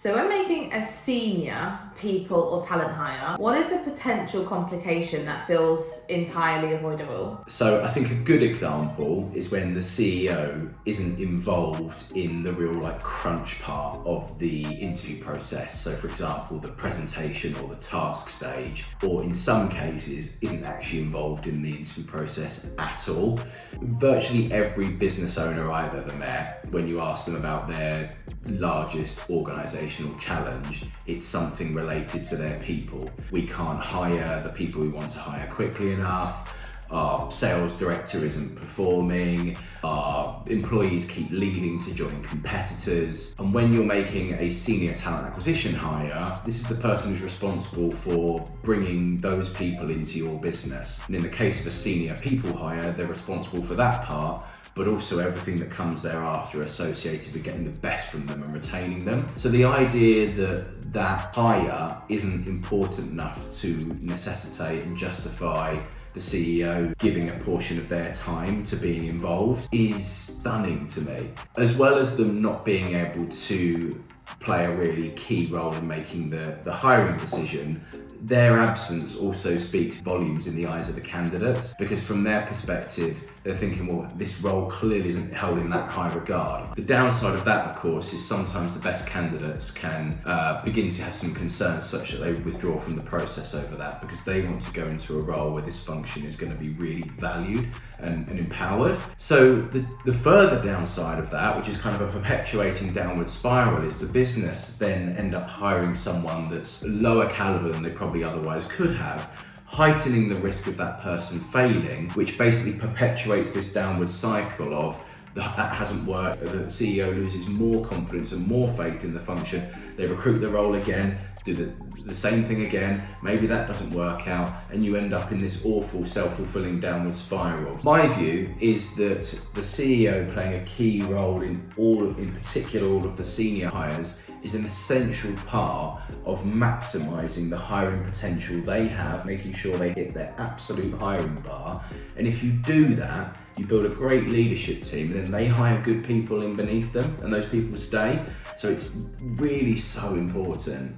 So when making a senior people or talent hire, what is a potential complication that feels entirely avoidable? So I think a good example is when the CEO isn't involved in the real crunch part of the interview process. So for example, the presentation or the task stage, or in some cases isn't actually involved in the interview process at all. Virtually every business owner I've ever met, when you ask them about their largest organisational challenge, it's something related to their people. We can't hire the people we want to hire quickly enough. Our sales director isn't performing, our employees keep leaving to join competitors. And when you're making a senior talent acquisition hire, this is the person who's responsible for bringing those people into your business. And in the case of a senior people hire, they're responsible for that part, but also everything that comes thereafter associated with getting the best from them and retaining them. So the idea that that hire isn't important enough to necessitate and justify the CEO giving a portion of their time to being involved is stunning to me. As well as them not being able to play a really key role in making the hiring decision, their absence also speaks volumes in the eyes of the candidates, because from their perspective, they're thinking, well, this role clearly isn't held in that high regard. The downside of that, of course, is sometimes the best candidates can begin to have some concerns such that they withdraw from the process over that, because they want to go into a role where this function is going to be really valued and empowered. So the further downside of that, which is kind of a perpetuating downward spiral, is the business then end up hiring someone that's lower caliber than they probably otherwise could have, heightening the risk of that person failing, which basically perpetuates this downward cycle of that hasn't worked. The CEO loses more confidence and more faith in the function. They recruit the role again, do the same thing again, maybe that doesn't work out, and you end up in this awful self-fulfilling downward spiral. My view is that the CEO playing a key role in particular all of the senior hires is an essential part of maximising the hiring potential they have, making sure they hit their absolute hiring bar. And if you do that, you build a great leadership team, and then they hire good people in beneath them, and those people stay. So it's really so important.